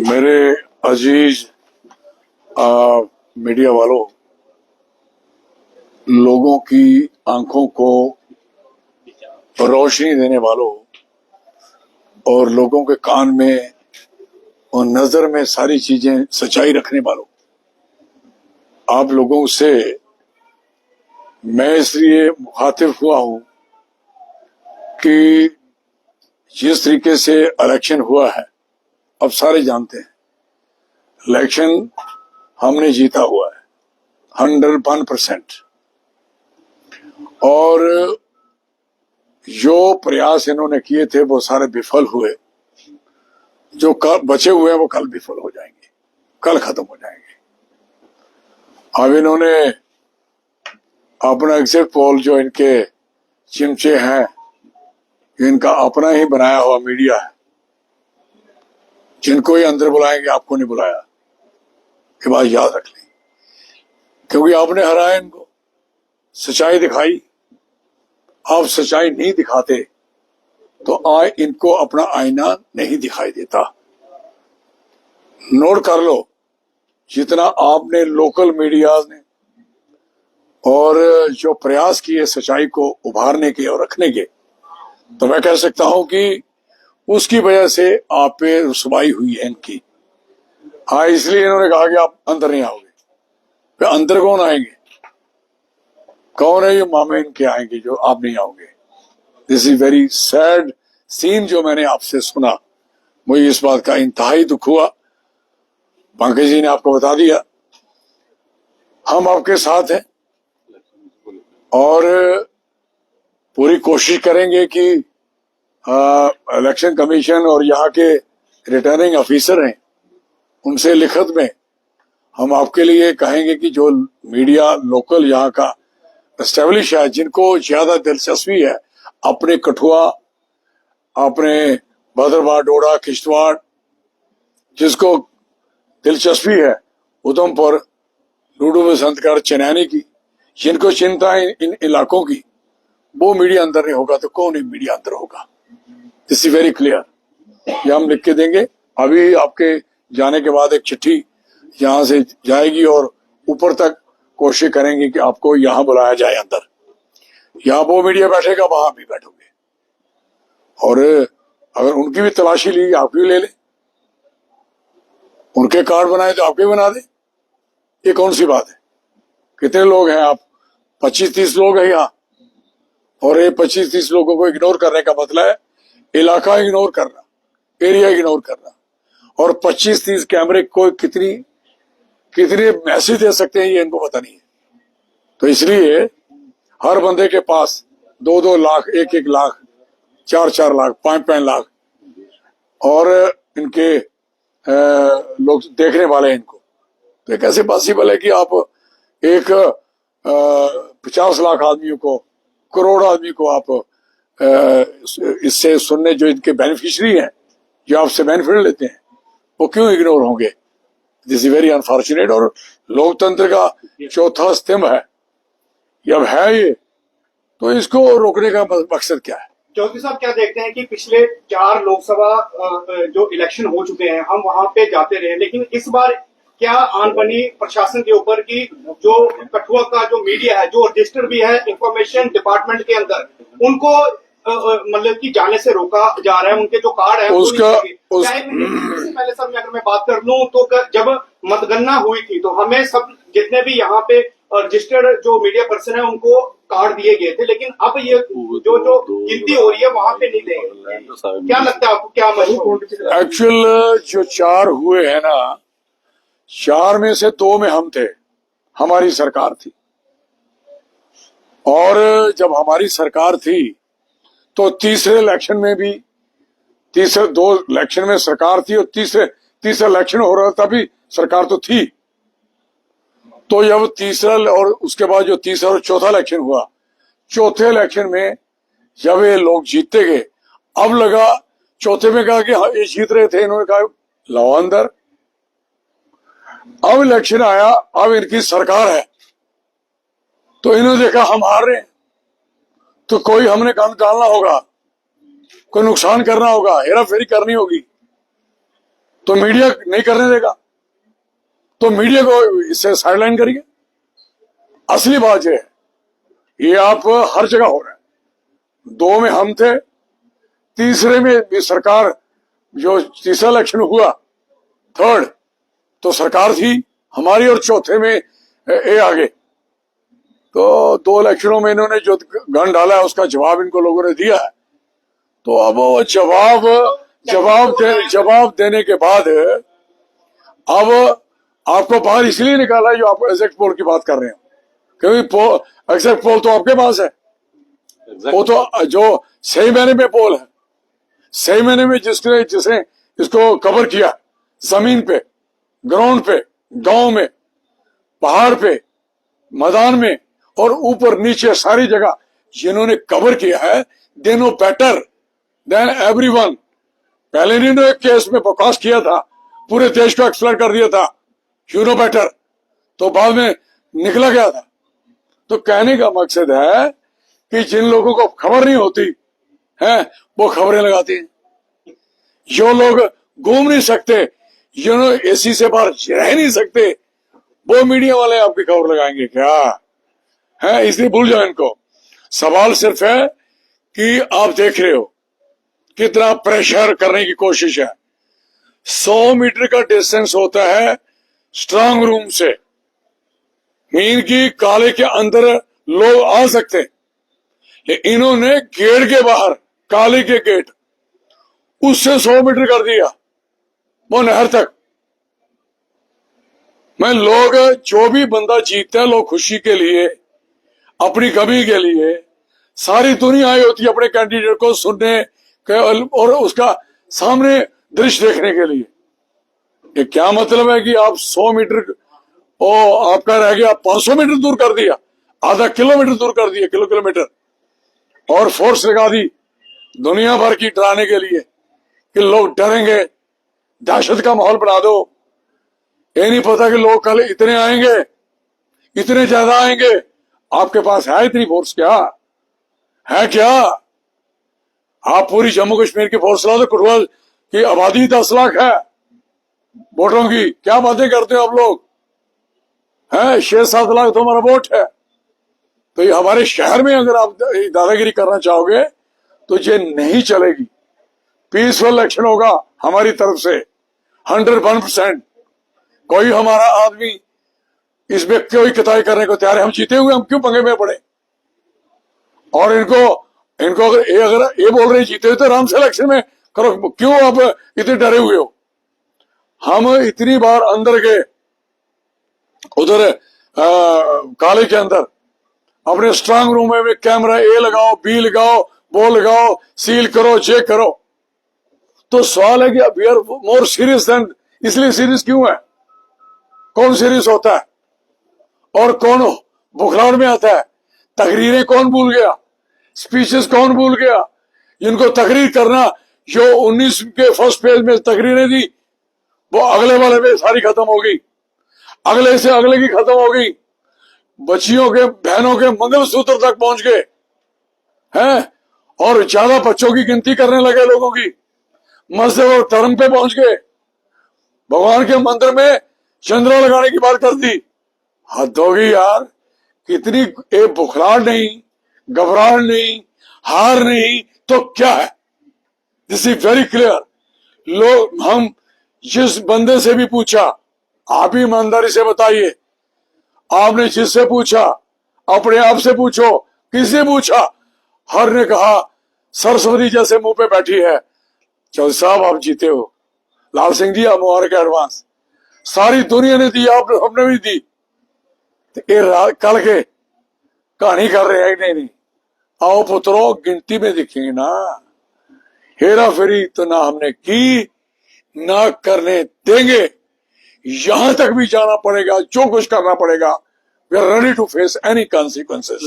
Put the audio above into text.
मेरे अजीज मीडिया वालों, लोगों की आंखों को रोशनी देने वालों और लोगों के कान में और नजर में सारी चीजें सच्चाई रखने वालों, आप लोगों से मैं इसलिए मुखातिब हुआ हूं कि जिस तरीके से इलेक्शन हुआ है, अब सारे जानते हैं इलेक्शन हमने जीता हुआ है 101%। और जो प्रयास इन्होंने किए थे वो सारे विफल हुए। जो बचे हुए हैं वो कल विफल हो जाएंगे, कल खत्म हो जाएंगे। अब इन्होंने अपना एग्जिट पोल, जो इनके चिमचे हैं, इनका अपना ही बनाया हुआ मीडिया है, जिनको ही अंदर बुलाएंगे, आपको नहीं बुलाया, ये बात याद रख लें। क्योंकि आपने हराया इनको, सच्चाई दिखाई। आप सच्चाई नहीं दिखाते तो इनको अपना आईना नहीं दिखाई देता। नोट कर लो, जितना आपने लोकल मीडिया ने और जो प्रयास किए सच्चाई को उभारने के और रखने के, तो मैं कह सकता हूं कि उसकी वजह से आप पे रुसवाई हुई है इनकी। हाँ, इसलिए इन्होंने कहा कि आप अंदर नहीं आओगे। फिर अंदर कौन आएंगे? कौन है ये मामे इनके आएंगे जो आप नहीं आओगे? This is very sad scene जो मैंने आपसे सुना। मुझे इस बात का इंतहाई दुख हुआ। पंकज जी ने आपको बता दिया, हम आपके साथ हैं और पूरी कोशिश करेंगे कि इलेक्शन कमीशन और यहाँ के रिटर्निंग ऑफिसर हैं, उनसे लिखित में हम आपके लिए कहेंगे कि जो मीडिया लोकल यहाँ का एस्टेब्लिश है, जिनको ज्यादा दिलचस्पी है अपने कठुआ, अपने भद्रवाह, डोडा, किश्तवाड़, जिसको दिलचस्पी है उधमपुर, लूडू बसंतगढ़, चनैनी की, जिनको चिंता है इन इलाकों की, वो मीडिया अंदर नहीं होगा तो कौन मीडिया अंदर होगा? This is very clear. ये हम लिख के देंगे। अभी आपके जाने के बाद एक चिट्ठी यहाँ से जाएगी और ऊपर तक कोशिश करेंगे कि आपको यहाँ बुलाया जाए अंदर। यहाँ वो मीडिया बैठेगा, वहां भी बैठोगे, और अगर उनकी भी तलाशी ली, आप भी ले लें। उनके कार्ड बनाए तो आपके बना दें। ये कौन सी बात है? कितने लोग हैं आप? 25-30 लोग हैं यहाँ, और ये 25-30 लोगों को इग्नोर करने का मतलब है इलाका इग्नोर करना, एरिया इग्नोर करना। और 25-30 कैमरे को कितने मैसेज दे सकते हैं ये इनको पता नहीं है। तो इसलिए हर बंदे के पास 2-2 लाख, 1-1 लाख, 4-4 लाख, 5-5 लाख, और इनके लोग देखने वाले हैं इनको। तो एक ऐसे पॉसिबल है कि आप एक 50 लाख आदमियों को, करोड़ आदमी को आप इससे सुनने, जो इनके बेनिफिशियरी हैं, जो आपसे बेनिफिट लेते हैं, वो क्यों इग्नोर होंगे? This is very unfortunate. और लोकतंत्र का चौथा स्तंभ है, जब है ये, तो इसको रोकने का मकसद क्या है? चौधरी साहब, क्या देखते हैं कि पिछले 4 लोकसभा जो इलेक्शन हो चुके हैं, हम वहां पे जाते रहे, लेकिन इस बार क्या आन बनी प्रशासन के ऊपर कि जो कठुआ का जो मीडिया है, जो रजिस्टर भी है इंफॉर्मेशन डिपार्टमेंट के अंदर, उनको मतलब कि जाने से रोका जा रहा है। उनके जो कार्ड है इससे पहले सर अगर मैं बात कर लूं तो जब मतगणना हुई थी तो हमें सब जितने भी यहाँ पे रजिस्टर्ड जो मीडिया पर्सन है उनको कार्ड दिए गए थे, लेकिन अब ये जो गिनती हो रही है वहां पे नहीं देंगे। क्या लगता है आपको, क्या मशहूर? एक्चुअल जो 4 हुए हैं ना, 4 में से 2 में हम थे, हमारी सरकार थी। और जब हमारी सरकार थी तो तीसरे इलेक्शन में भी, तीसरे 2 इलेक्शन में सरकार थी, और तीसरा इलेक्शन हो रहा था, तभी सरकार तो थी। तो जब तीसरा और उसके बाद जो तीसरा और चौथा इलेक्शन हुआ, चौथे इलेक्शन में जब ये लोग जीतते गए, अब लगा चौथे में कहा कि हाँ ये जीत रहे थे, इन्होंने कहा लाओ अंदर। अब इलेक्शन आया, अब इनकी सरकार है, तो इन्होंने देखा हम हार रहे हैं, तो कोई हमने काम डालना होगा, कोई नुकसान करना होगा, हेरा फेरी करनी होगी। तो मीडिया नहीं करने देगा, तो मीडिया को इससे साइडलाइन करिए। असली बात यह है, ये आप हर जगह हो रहा है। 2 में हम थे, तीसरे में भी सरकार, जो तीसरा इलेक्शन हुआ, थर्ड, तो सरकार थी हमारी, और चौथे में ये आ गए। तो 2 इलेक्शनों में इन्होंने जो गन डाला है उसका जवाब इनको लोगों ने दिया है। तो अब वो जवाब देने के बाद अब आपको बाहर इसलिए निकाला है जो आप एग्जिट पोल की बात कर रहे हैं, क्योंकि एग्जिट पोल तो आपके पास है। वो तो जो सही मैंने में पोल है, सही मैंने में जिसने इसको कवर किया, जमीन पे, ग्राउंड पे, गांव में, पहाड़ पे, मैदान में और ऊपर नीचे सारी जगह जिन्होंने कवर किया है, they know better than everyone. पहले इन्होंने एक केस में बकवास किया था, पूरे देश को एक्सप्लेन कर दिया था, यू नो बेटर, तो बाद में निकला गया था। तो कहने का मकसद है कि जिन लोगों को खबर नहीं होती है वो खबरें लगाते हैं। जो लोग घूम नहीं सकते, जो एसी से बाहर रह नहीं सकते, वो मीडिया वाले आपकी खबर लगाएंगे क्या है? इसलिए भूल जाओ इनको। सवाल सिर्फ है कि आप देख रहे हो कितना प्रेशर करने की कोशिश है। 100 मीटर का डिस्टेंस होता है स्ट्रांग रूम से, मीन की काले के अंदर लोग आ सकते, लेकिन इन्होंने गेट के बाहर, काले के गेट, उससे 100 मीटर कर दिया, वो नहर तक। मैं लोग, जो भी बंदा जीतता है, लोग खुशी के लिए, अपनी कमी के लिए, सारी दुनिया आई होती है अपने कैंडिडेट को सुनने और उसका सामने दृश्य देखने के लिए। ये क्या मतलब है कि आप 100 मीटर आपका रह गया, 500 मीटर दूर कर दिया, आधा किलोमीटर दूर कर दिया, किलोमीटर, और फोर्स लगा दी दुनिया भर की डराने के लिए कि लोग डरेंगे, दहशत का माहौल बना दो। ये नहीं पता कि लोग कल इतने आएंगे, इतने ज्यादा आएंगे। आपके पास है इतनी फोर्स? क्या है? क्या आप पूरी जम्मू कश्मीर की फोर्स ला दो? कठुआ की आबादी 10 लाख है वोटों की, क्या बातें करते हो आप लोग? है 6-7 लाख तो हमारा वोट है। तो ये हमारे शहर में अगर आप दादागिरी करना चाहोगे तो ये नहीं चलेगी। पीसफुल इलेक्शन होगा हमारी तरफ से 101%। कोई हमारा आदमी इसमें कोई कताई करने को तैयार है। हम जीते हुए हम क्यों पंगे में पड़े? और इनको अगर ये बोल रहे जीते हुए तो आराम से इलेक्शन में करो, क्यों आप इतने डरे हुए हो? हम इतनी बार अंदर गए, उधर काले के अंदर, अपने स्ट्रांग रूम में कैमरा ए लगाओ, बी लगाओ, वो लगाओ, सील करो, चेक करो। तो सवाल है कि we are more serious then, इसलिए सीरियस क्यों है? कौन सीरियस होता है और कौन बुखलाड़ में आता है? तकरीरें कौन भूल गया? स्पीचेस कौन भूल गया? जिनको तकरीर करना, जो 19 के फर्स्ट पेज में तकरीरें दी, वो अगले वाले में सारी खत्म हो गई, अगले से अगले की खत्म हो गई, बच्चियों के, बहनों के मंगलसूत्र तक पहुंच गए हैं, और ज्यादा बच्चों की गिनती करने लगे लोगों की, मस्जिद और धर्म पे पहुंच गए, भगवान के मंदिर में चंद्रा लगाने की बात कर दी। हद होगी यार। कितनी बुखलाड़ नहीं, घबराहट नहीं, हार नहीं, तो क्या है? This is very clear. लोग, हम जिस बंदे से भी पूछा, आप ही ईमानदारी से बताइए, आपने जिससे पूछा, अपने आप से पूछो, किससे पूछा, हर ने कहा सरस्वती जैसे मुंह पे बैठी है, चौधरी साहब आप जीते हो। लाल सिंह जी आप मुबारक एडवांस, सारी दुनिया ने दी, आपने, हमने भी दी। तो ये कल के कहानी कर रहे हैं? नहीं, आओ पुत्रों, गिनती में दिखेंगे ना। हेरा फेरी तो ना हमने की, ना करने देंगे। यहां तक भी जाना पड़ेगा, जो कुछ करना पड़ेगा। We are ready to face any consequences.